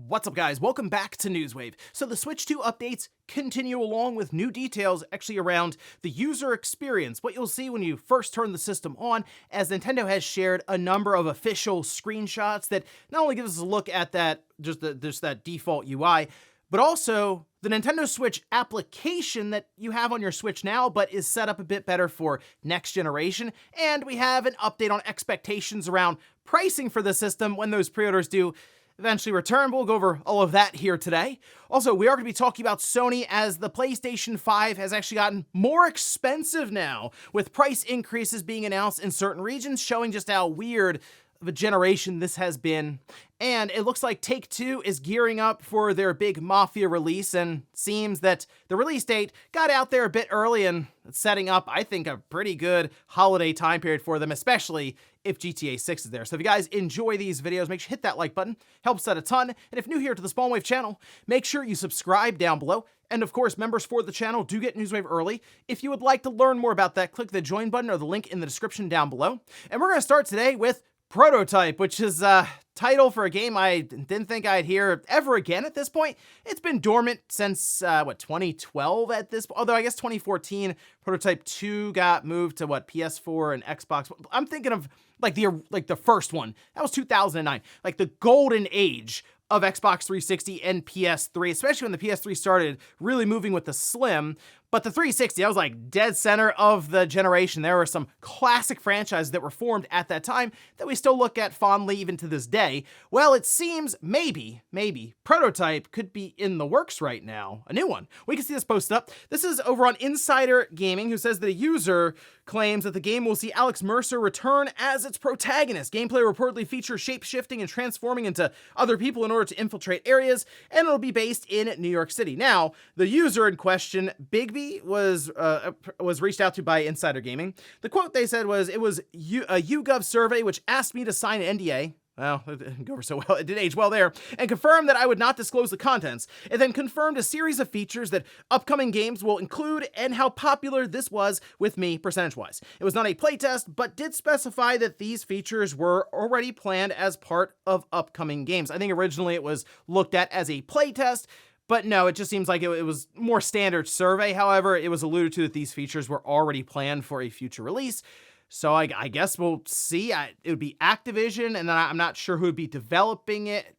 What's up, guys? Welcome back to Newswave. So the Switch 2 updates continue along with new details actually around the user experience, what you'll see when you first turn the system on, as Nintendo has shared a number of official screenshots that not only gives us a look at that, just that default UI, but also the Nintendo Switch application that you have on your Switch now, but is set up a bit better for next generation. And we have an update on expectations around pricing for the system when those pre-orders do eventually return. We'll go over all of that here today. Also, we are going to be talking about Sony, as the PlayStation 5 has actually gotten more expensive now, with price increases being announced in certain regions, showing just how weird of a generation this has been. And it looks like Take-Two is gearing up for their big Mafia release, and seems that the release date got out there a bit early, and it's setting up, I think, a pretty good holiday time period for them, especially if GTA 6 is there. So if you guys enjoy these videos, make sure you hit that like button, helps out a ton. And if new here to the Spawnwave channel, make sure you subscribe down below. And of course, members for the channel do get Newswave early. If you would like to learn more about that, click the join button or the link in the description down below. And we're going to start today with Prototype, which is a title for a game I didn't think I'd hear ever again at this point. It's been dormant since, 2012 at this point? Although I guess 2014, Prototype 2 got moved to, PS4 and Xbox. I'm thinking of, the first one. That was 2009. Like, the golden age of Xbox 360 and PS3, especially when the PS3 started really moving with the Slim. But the 360, that was like dead center of the generation. There were some classic franchises that were formed at that time that we still look at fondly even to this day. Well, it seems maybe Prototype could be in the works right now. A new one. We can see this posted up. This is over on Insider Gaming, who says that a user claims that the game will see Alex Mercer return as its protagonist. Gameplay reportedly features shape-shifting and transforming into other people in order to infiltrate areas, and it'll be based in New York City. Now, the user in question, Bigby, was reached out to by Insider Gaming. The quote they said was, "It was a YouGov survey which asked me to sign an NDA." Well, it didn't go over so well. It did age well there. "And confirmed that I would not disclose the contents. It then confirmed a series of features that upcoming games will include and how popular this was with me percentage-wise. It was not a playtest, but did specify that these features were already planned as part of upcoming games." I think originally it was looked at as a playtest, but no, it just seems like it was more standard survey. However, it was alluded to that these features were already planned for a future release. So I guess we'll see. It would be Activision, and then I'm not sure who would be developing it.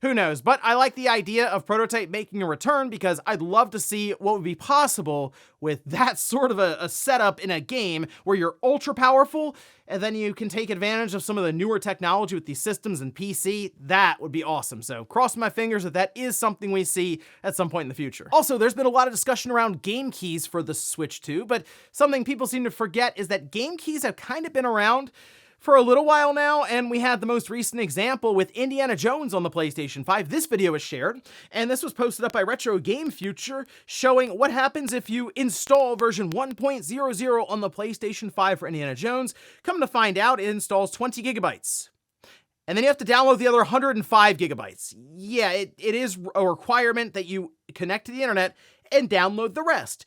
Who knows? But I like the idea of Prototype making a return, because I'd love to see what would be possible with that sort of a setup in a game where you're ultra powerful, and then you can take advantage of some of the newer technology with these systems and PC. That would be awesome. So crossing my fingers that that is something we see at some point in the future. Also, there's been a lot of discussion around game keys for the Switch 2, but something people seem to forget is that game keys have kind of been around for a little while now, and we had the most recent example with Indiana Jones on the PlayStation 5. This video was shared, and this was posted up by Retro Game Future, showing what happens if you install version 1.00 on the PlayStation 5 for Indiana Jones. Come to find out, it installs 20 gigabytes. And then you have to download the other 105 gigabytes. Yeah, it is a requirement that you connect to the internet and download the rest.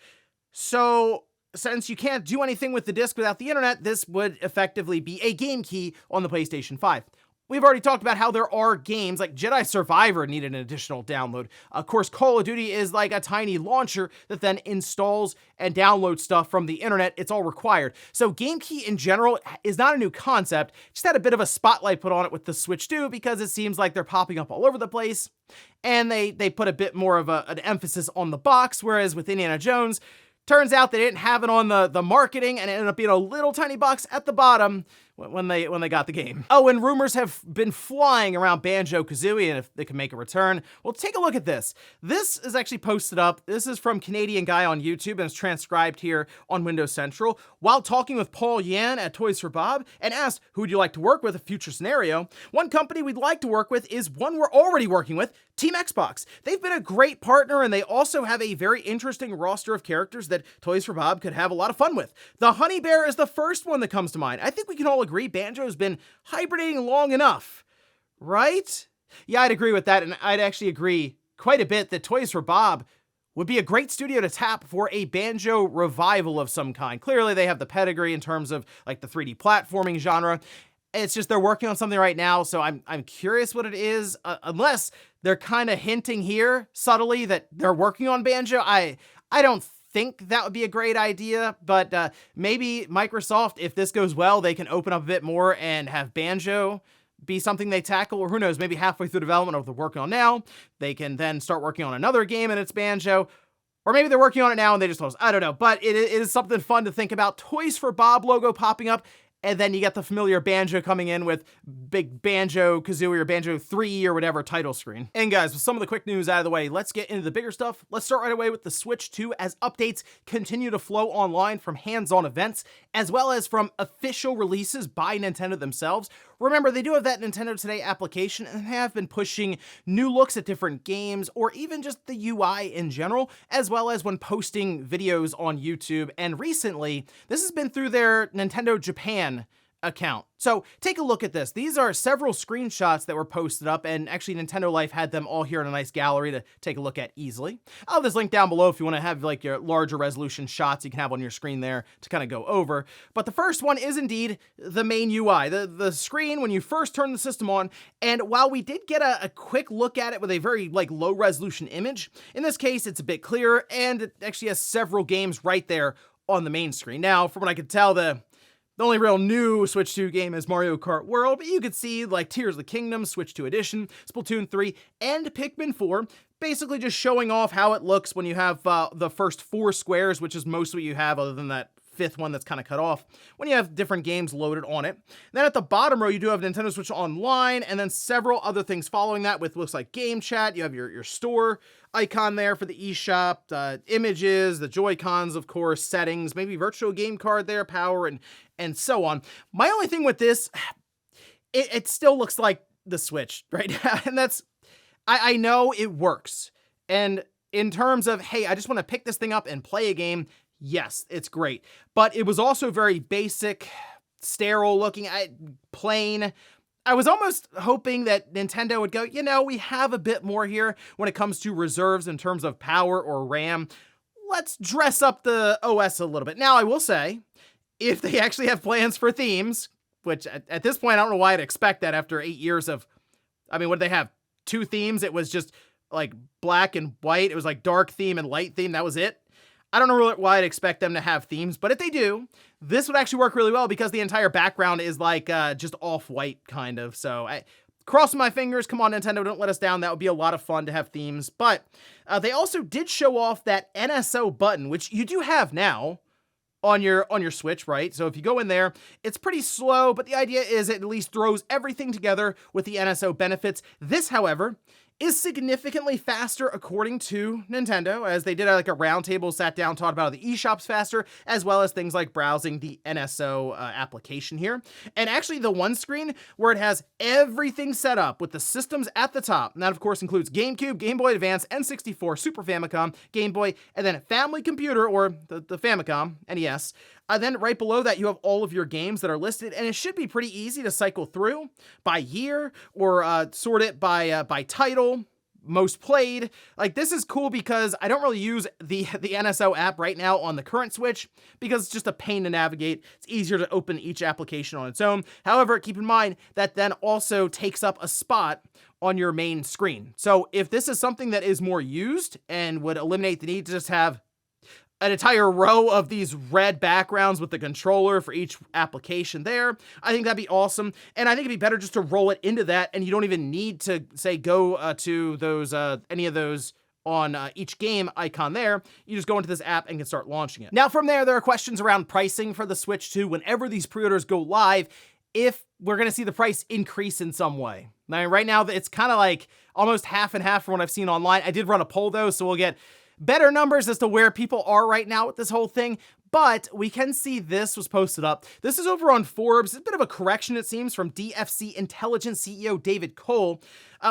So since you can't do anything with the disc without the internet, this would effectively be a game key on the PlayStation 5. We've already talked about how there are games like Jedi Survivor needed an additional download. Of course, Call of Duty is like a tiny launcher that then installs and downloads stuff from the internet. It's all required. So game key in general is not a new concept, just had a bit of a spotlight put on it with the Switch 2, because it seems like they're popping up all over the place. And they put a bit more of an emphasis on the box, whereas with Indiana Jones, turns out they didn't have it on the marketing, and it ended up being a little tiny box at the bottom when they got the game. Oh, and rumors have been flying around Banjo Kazooie and if they can make a return. Well, take a look at this. This is actually posted up. This is from Canadian Guy on YouTube, and it's transcribed here on Windows Central. While talking with Paul Yan at Toys for Bob and asked, who would you like to work with, a future scenario? One company we'd like to work with is one we're already working with, Team Xbox. They've been a great partner, and they also have a very interesting roster of characters that Toys for Bob could have a lot of fun with. The Honey Bear is the first one that comes to mind. I think we can all agree Banjo's been hibernating long enough, right? Yeah, I'd agree with that, and I'd actually agree quite a bit that Toys for Bob would be a great studio to tap for a Banjo revival of some kind. Clearly, they have the pedigree in terms of like the 3D platforming genre, It's just they're working on something right now, so I'm curious what it is, unless they're kind of hinting here subtly that they're working on Banjo. I don't think that would be a great idea, but maybe Microsoft, if this goes well, they can open up a bit more and have Banjo be something they tackle, or who knows, maybe halfway through development of what they're working on now, they can then start working on another game and it's Banjo. Or maybe they're working on it now and they just told us. I don't know, but it is something fun to think about. Toys for Bob logo popping up, and then you get the familiar Banjo coming in with big Banjo Kazooie or Banjo 3 or whatever title screen. And guys, with some of the quick news out of the way, let's get into the bigger stuff. Let's start right away with the Switch 2 as updates continue to flow online from hands-on events, as well as from official releases by Nintendo themselves. Remember, they do have that Nintendo Today application, and they have been pushing new looks at different games, or even just the UI in general, as well as when posting videos on YouTube. And recently, this has been through their Nintendo Japan account. So take a look at this. These are several screenshots that were posted up, and actually Nintendo Life had them all here in a nice gallery to take a look at easily. I'll have this link down below if you want to have like your larger resolution shots you can have on your screen there to kind of go over. But the first one is indeed the main UI, the screen when you first turn the system on. And while we did get a quick look at it with a very like low resolution image, in this case it's a bit clearer, and it actually has several games right there on the main screen. Now, from what I could tell, the only real new Switch 2 game is Mario Kart World, but you could see like Tears of the Kingdom, Switch 2 Edition, Splatoon 3, and Pikmin 4, basically just showing off how it looks when you have the first 4 squares, which is most what you have other than that 5th one that's kind of cut off, when you have different games loaded on it. Then at the bottom row, you do have Nintendo Switch Online, and then several other things following that with looks like Game Chat. You have your store icon there for the eShop, images, the Joy-Cons, of course, settings, maybe virtual game card there, power, and so on. My only thing with this, it still looks like the Switch right now, and that's, I know it works. And in terms of, hey, I just want to pick this thing up and play a game, yes, it's great. But it was also very basic, sterile looking, plain. I was almost hoping that Nintendo would go, you know, we have a bit more here when it comes to reserves in terms of power or RAM. Let's dress up the OS a little bit. Now, I will say, if they actually have plans for themes, which at this point, I don't know why I'd expect that after 8 years of, I mean, what did they have? 2 themes? It was just like black and white. It was like dark theme and light theme. That was it. I don't know really why I'd expect them to have themes, but if they do, this would actually work really well because the entire background is like just off-white kind of. So crossing my fingers, come on Nintendo, don't let us down. That would be a lot of fun to have themes. But they also did show off that NSO button, which you do have now on your Switch, right? So if you go in there, it's pretty slow, but the idea is it at least throws everything together with the NSO benefits. This, however, is significantly faster according to Nintendo, as they did like a roundtable, sat down, talked about the eShops faster, as well as things like browsing the NSO application here. And actually the one screen where it has everything set up with the systems at the top, and that of course includes GameCube, Game Boy Advance, N64, Super Famicom, Game Boy, and then Family Computer, or the Famicom, NES. Then right below that, you have all of your games that are listed, and it should be pretty easy to cycle through by year or sort it by title, most played. Like, this is cool because I don't really use the NSO app right now on the current Switch because it's just a pain to navigate. It's easier to open each application on its own. However, keep in mind that then also takes up a spot on your main screen. So if this is something that is more used and would eliminate the need to just have an entire row of these red backgrounds with the controller for each application there, I think that'd be awesome. And I think it'd be better just to roll it into that, and you don't even need to say go to those any of those on each game icon there. You just go into this app and can start launching it. Now from there are questions around pricing for the Switch 2 whenever these pre-orders go live, if we're going to see the price increase in some way. Now right now it's kind of like almost half and half from what I've seen online. I did run a poll though, so we'll get better numbers as to where people are right now with this whole thing, but we can see this was posted up. This is over on Forbes. It's a bit of a correction, it seems, from DFC Intelligence CEO David Cole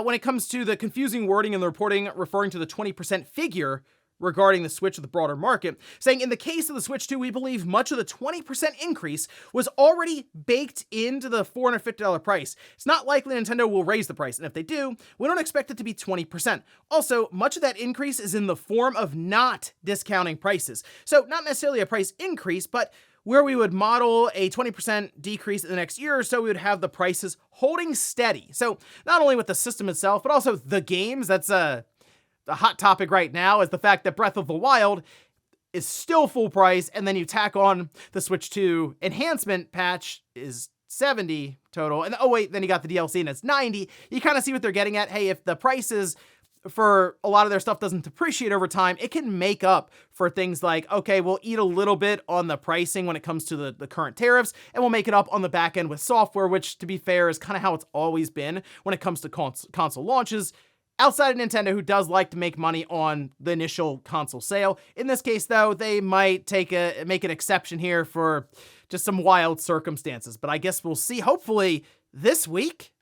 when it comes to the confusing wording in the reporting referring to the 20% figure regarding the Switch of the broader market, saying in the case of the Switch 2, we believe much of the 20% increase was already baked into the $450 price. It's not likely Nintendo will raise the price, and if they do, we don't expect it to be 20%. Also, much of that increase is in the form of not discounting prices. So not necessarily a price increase, but where we would model a 20% decrease in the next year or so, we would have the prices holding steady. So not only with the system itself, but also the games. That's a hot topic right now, is the fact that Breath of the Wild is still full price, and then you tack on the Switch 2 enhancement patch is $70 total. And oh wait, then you got the DLC and it's $90. You kind of see what they're getting at. Hey, if the prices for a lot of their stuff doesn't depreciate over time, it can make up for things like, okay, we'll eat a little bit on the pricing when it comes to the current tariffs, and we'll make it up on the back end with software, which, to be fair, is kind of how it's always been when it comes to console launches. Outside of Nintendo, who does like to make money on the initial console sale. In this case, though, they might make an exception here for just some wild circumstances. But I guess we'll see. Hopefully this week.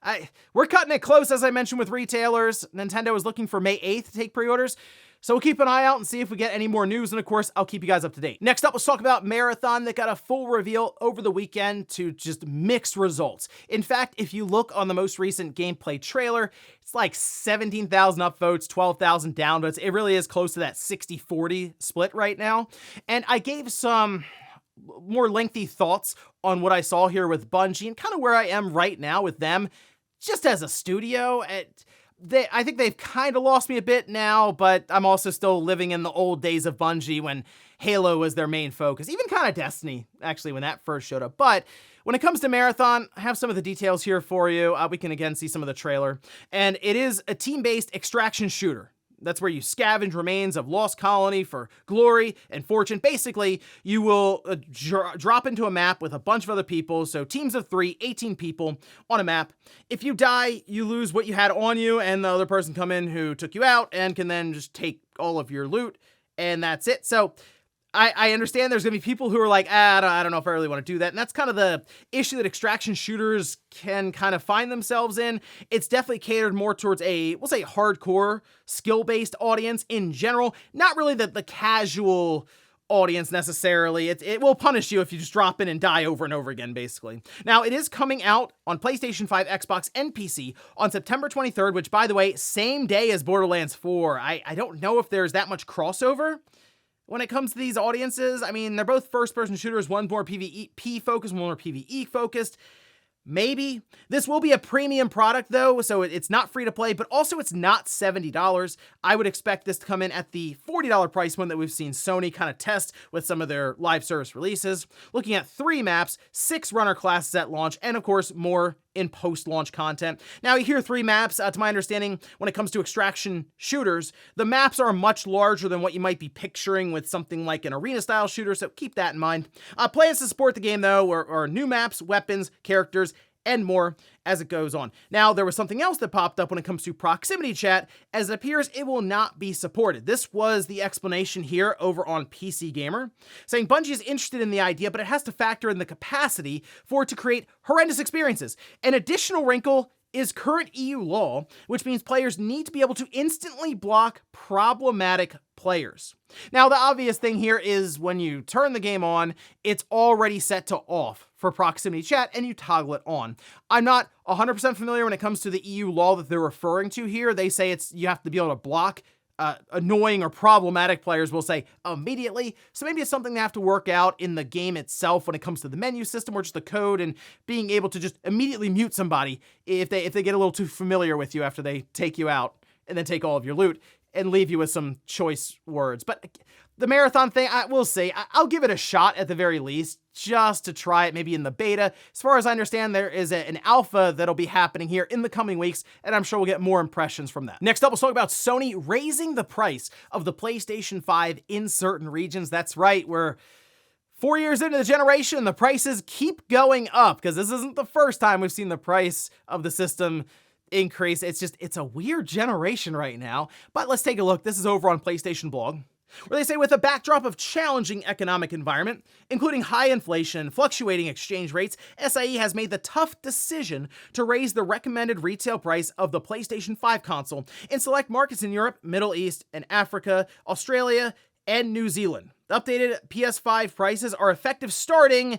We're cutting it close, as I mentioned, with retailers. Nintendo is looking for May 8th to take pre-orders. So we'll keep an eye out and see if we get any more news. And of course, I'll keep you guys up to date. Next up, let's talk about Marathon that got a full reveal over the weekend to just mixed results. In fact, if you look on the most recent gameplay trailer, it's like 17,000 upvotes, 12,000 downvotes. It really is close to that 60-40 split right now. And I gave some more lengthy thoughts on what I saw here with Bungie and kind of where I am right now with them, just as a studio. I think they've kind of lost me a bit now, but I'm also still living in the old days of Bungie when Halo was their main focus. Even kind of Destiny, actually, when that first showed up. But when it comes to Marathon, I have some of the details here for you. We can again see some of the trailer. And it is a team-based extraction shooter. That's where you scavenge remains of lost colony for glory and fortune. Basically, you will drop into a map with a bunch of other people. So teams of 3, 18 people on a map. If you die, you lose what you had on you, and the other person come in who took you out and can then just take all of your loot, and that's it. So I understand there's going to be people who are like, I don't know if I really want to do that. And that's kind of the issue that extraction shooters can kind of find themselves in. It's definitely catered more towards we'll say, hardcore, skill-based audience in general. Not really the casual audience necessarily. It will punish you if you just drop in and die over and over again, basically. Now, it is coming out on PlayStation 5, Xbox, and PC on September 23rd, which, by the way, same day as Borderlands 4. I don't know if there's that much crossover when it comes to these audiences. I mean, they're both first-person shooters, one more PvP focused, one more PvE focused. Maybe. This will be a premium product, though, so it's not free to play, but also it's not $70. I would expect this to come in at the $40 price point that we've seen Sony kind of test with some of their live service releases. Looking at 3 maps, 6 runner classes at launch, and of course, more in post-launch content. Now, you hear 3 maps. To my understanding, when it comes to extraction shooters, the maps are much larger than what you might be picturing with something like an arena-style shooter, so keep that in mind. Plans to support the game, though, are new maps, weapons, characters, and more as it goes on. Now, there was something else that popped up when it comes to proximity chat, as it appears it will not be supported. This was the explanation here over on PC Gamer, saying Bungie is interested in the idea, but it has to factor in the capacity for it to create horrendous experiences. An additional wrinkle is current EU law, which means players need to be able to instantly block problematic players. Now, the obvious thing here is when you turn the game on, it's already set to off for proximity chat, and you toggle it on. I'm not 100% familiar when it comes to the EU law that they're referring to here. They say you have to be able to block annoying or problematic players, will say immediately. So maybe it's something they have to work out in the game itself when it comes to the menu system or just the code, and being able to just immediately mute somebody if they get a little too familiar with you after they take you out and then take all of your loot and leave you with some choice words. But the Marathon thing, we'll see. I'll give it a shot at the very least, just to try it maybe in the beta. As far as I understand, there is an alpha that'll be happening here in the coming weeks, and I'm sure we'll get more impressions from that. Next up, let's talk about Sony raising the price of the PlayStation 5 in certain regions. That's right, we're 4 years into the generation, the prices keep going up, because this isn't the first time we've seen the price of the system increase. It's a weird generation right now. But let's take a look. This is over on PlayStation Blog, where they say, with a backdrop of challenging economic environment, including high inflation and fluctuating exchange rates, SIE has made the tough decision to raise the recommended retail price of the PlayStation 5 console in select markets in Europe, Middle East, and Africa, Australia, and New Zealand. The updated PS5 prices are effective starting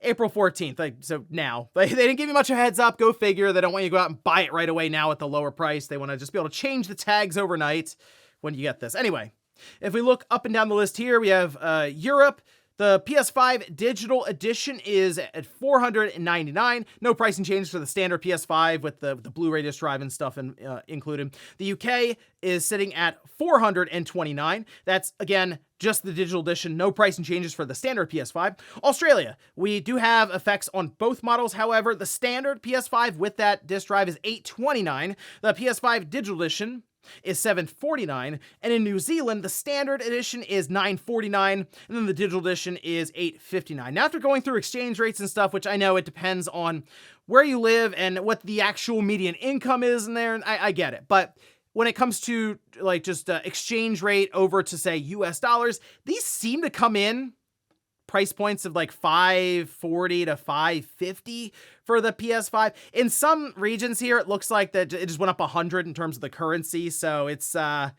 April 14th, so now. They didn't give you much of a heads up, go figure. They don't want you to go out and buy it right away now at the lower price. They want to just be able to change the tags overnight when you get this. Anyway, if we look up and down the list here, we have Europe, The PS5 Digital Edition is at $499. No pricing changes for the standard PS5 with the Blu-ray disc drive and stuff included. The UK is sitting at $429. That's, again, just the digital edition. No pricing changes for the standard PS5. Australia, we do have effects on both models. However, the standard PS5 with that disc drive is $829. The PS5 Digital Edition is $749, and in New Zealand, the standard edition is $949, and then the digital edition is $859. Now, after going through exchange rates and stuff, which I know it depends on where you live and what the actual median income is in there, and I get it, but when it comes to like just exchange rate over to say US dollars, these seem to come in price points of like $540 to $550 for the PS5. In some regions here, it looks like that it just went up 100 in terms of the currency. So it's, that's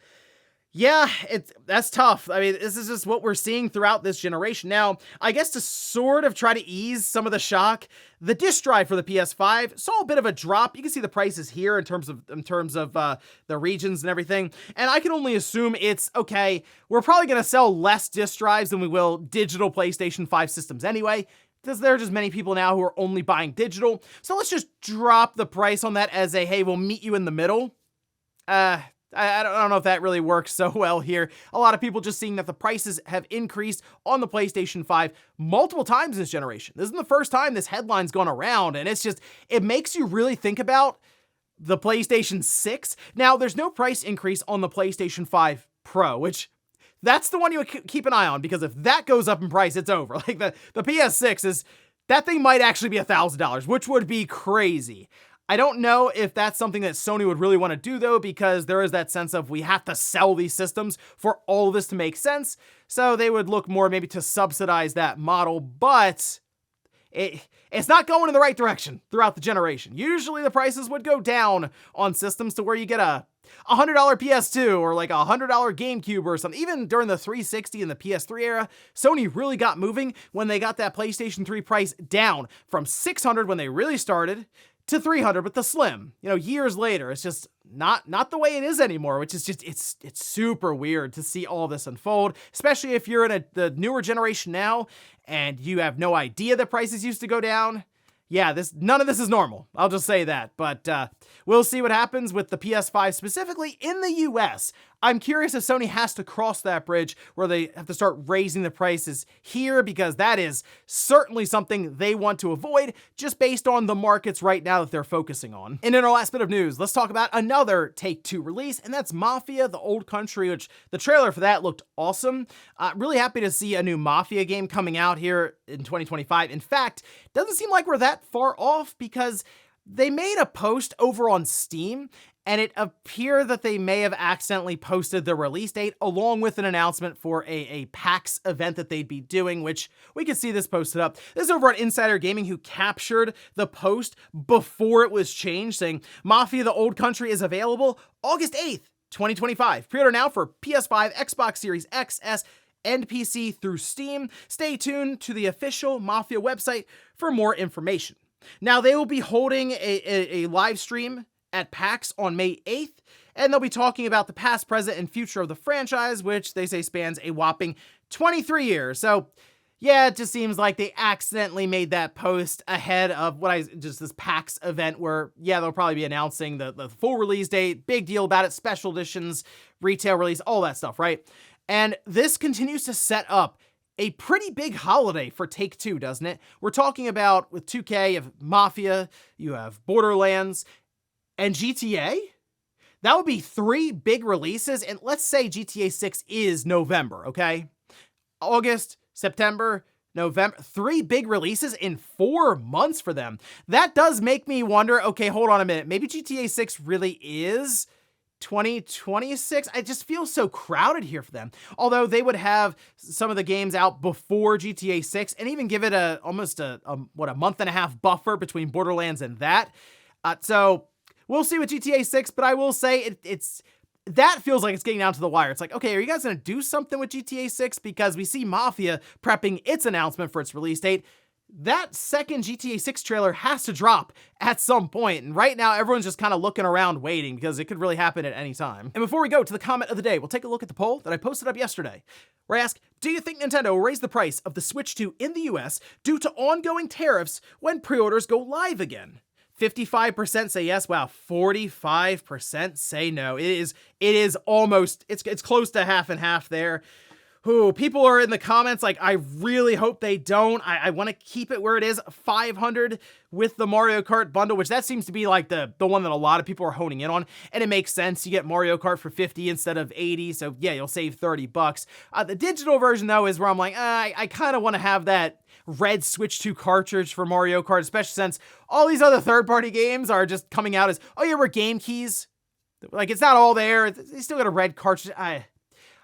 tough. I mean, this is just what we're seeing throughout this generation. Now, I guess to sort of try to ease some of the shock, the disc drive for the PS5 saw a bit of a drop. You can see the prices here in terms of the regions and everything. And I can only assume it's okay. We're probably going to sell less disc drives than we will digital PlayStation 5 systems anyway, because there are just many people now who are only buying digital. So let's just drop the price on that as a, hey, we'll meet you in the middle. I don't know if that really works so well here. A lot of people just seeing that the prices have increased on the PlayStation 5 multiple times this generation. This isn't the first time this headline's gone around, and it's just, it makes you really think about the PlayStation 6. Now, there's no price increase on the PlayStation 5 Pro, which that's the one you would keep an eye on, because if that goes up in price, it's over. Like the PS6 is, that thing might actually be $1,000, which would be crazy. I don't know if that's something that Sony would really want to do, though, because there is that sense of we have to sell these systems for all of this to make sense. So they would look more maybe to subsidize that model, but it's not going in the right direction throughout the generation. Usually the prices would go down on systems to where you get a $100 PS2 or like a $100 GameCube or something. Even during the 360 and the PS3 era, Sony really got moving when they got that PlayStation 3 price down from $600 when they really started to $300 with the Slim. You know, years later, it's just not the way it is anymore, which is just, it's super weird to see all this unfold, especially if you're in the newer generation now and you have no idea that prices used to go down. Yeah, none of this is normal. I'll just say that. But we'll see what happens with the PS5 specifically in the US. I'm curious if Sony has to cross that bridge where they have to start raising the prices here, because that is certainly something they want to avoid just based on the markets right now that they're focusing on. And in our last bit of news, let's talk about another Take-Two release, and that's Mafia: The Old Country, which the trailer for that looked awesome. Really happy to see a new Mafia game coming out here in 2025. In fact, doesn't seem like we're that far off, because they made a post over on Steam, and it appeared that they may have accidentally posted the release date along with an announcement for a PAX event that they'd be doing, which we could see this posted up. This is over at Insider Gaming, who captured the post before it was changed, saying Mafia: The Old Country is available August 8th, 2025. Pre-order now for PS5, Xbox Series X, S, and PC through Steam. Stay tuned to the official Mafia website for more information. Now, they will be holding a live stream at PAX on May 8th, and they'll be talking about the past, present, and future of the franchise, which they say spans a whopping 23 years. So, yeah, it just seems like they accidentally made that post ahead of this PAX event where, yeah, they'll probably be announcing the full release date, big deal about it, special editions, retail release, all that stuff, right? And this continues to set up a pretty big holiday for Take-Two, doesn't it? We're talking about, with 2K, you have Mafia, you have Borderlands, and GTA? That would be 3 big releases, and let's say GTA 6 is November, okay? August, September, November, 3 big releases in 4 months for them. That does make me wonder, okay, hold on a minute, maybe GTA 6 really is 2026? I just feel so crowded here for them. Although they would have some of the games out before GTA 6 and even give it almost a month and a half buffer between Borderlands and that. So we'll see with GTA 6, but I will say that feels like it's getting down to the wire. It's like, okay, are you guys going to do something with GTA 6? Because we see Mafia prepping its announcement for its release date. That second GTA 6 trailer has to drop at some point, and right now everyone's just kind of looking around waiting because it could really happen at any time. And before we go to the comment of the day, we'll take a look at the poll that I posted up yesterday, where I ask, Do you think Nintendo will raise the price of the Switch 2 in the US due to ongoing tariffs when pre-orders go live again? 55% say yes. Wow, 45% say no. It is almost, it's close to half and half there. Ooh, people are in the comments like, I really hope they don't. I want to keep it where it is, 500 with the Mario Kart bundle, which that seems to be like the one that a lot of people are honing in on. And it makes sense. You get Mario Kart for 50 instead of 80. So yeah, you'll save 30 bucks. The digital version though is where I'm like, I kind of want to have that red Switch 2 cartridge for Mario Kart, especially since all these other third-party games are just coming out as, oh yeah, we're game keys. Like, it's not all there. They still got a red cartridge.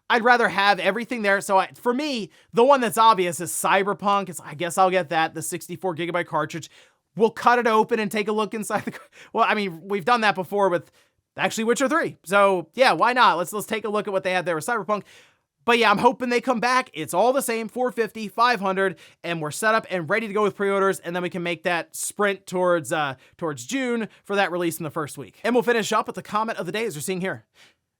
I'd rather have everything there. So for me, the one that's obvious is Cyberpunk. I guess I'll get that, the 64 gigabyte cartridge. We'll cut it open and take a look inside the, well, I mean, we've done that before with actually Witcher 3. So yeah, why not? Let's take a look at what they had there with Cyberpunk. But yeah, I'm hoping they come back. It's all the same, 450, 500, and we're set up and ready to go with pre-orders, and then we can make that sprint towards June for that release in the first week. And we'll finish up with the comment of the day as you're seeing here.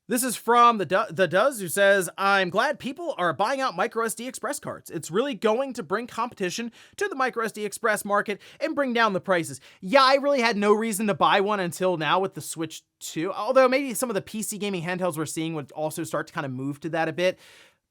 This is from the Does, who says, I'm glad people are buying out microSD Express cards. It's really going to bring competition to the microSD Express market and bring down the prices. Yeah, I really had no reason to buy one until now with the Switch 2, although maybe some of the PC gaming handhelds we're seeing would also start to kind of move to that a bit.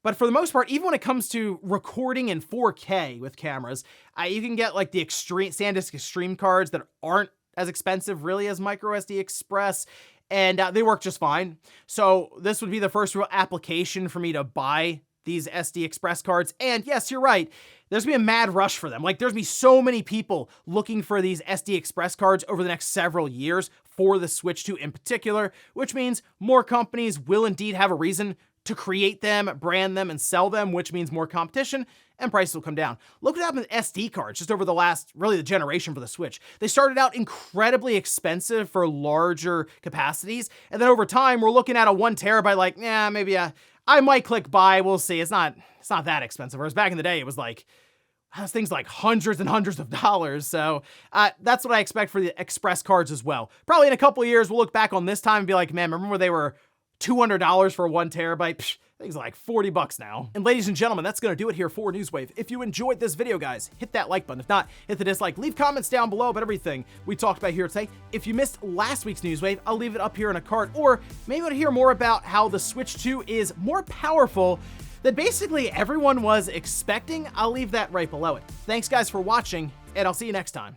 But for the most part, even when it comes to recording in 4K with cameras, you can get like the SanDisk Extreme cards that aren't as expensive really as microSD Express, and they work just fine. So this would be the first real application for me to buy these SD Express cards. And yes, you're right. There's gonna be a mad rush for them. Like, there's gonna be so many people looking for these SD Express cards over the next several years for the Switch 2 in particular, which means more companies will indeed have a reason to create them, brand them, and sell them, which means more competition and prices will come down. Look what happened with SD cards just over the last, really the generation for the Switch. They started out incredibly expensive for larger capacities, and then over time, we're looking at a 1 terabyte like, yeah, maybe I might click buy, we'll see. It's not that expensive. Whereas back in the day, it was like, things like hundreds and hundreds of dollars. So that's what I expect for the Express cards as well. Probably in a couple of years, we'll look back on this time and be like, man, remember when they were $200 for 1 terabyte? Psh, things like 40 bucks now. And ladies and gentlemen, that's gonna do it here for Newswave. If you enjoyed this video, guys, hit that like button. If not, hit the dislike. Leave comments down below about everything we talked about here today. If you missed last week's Newswave, I'll leave it up here in a card. Or maybe you want to hear more about how the Switch 2 is more powerful than basically everyone was expecting. I'll leave that right below it. Thanks guys for watching, and I'll see you next time.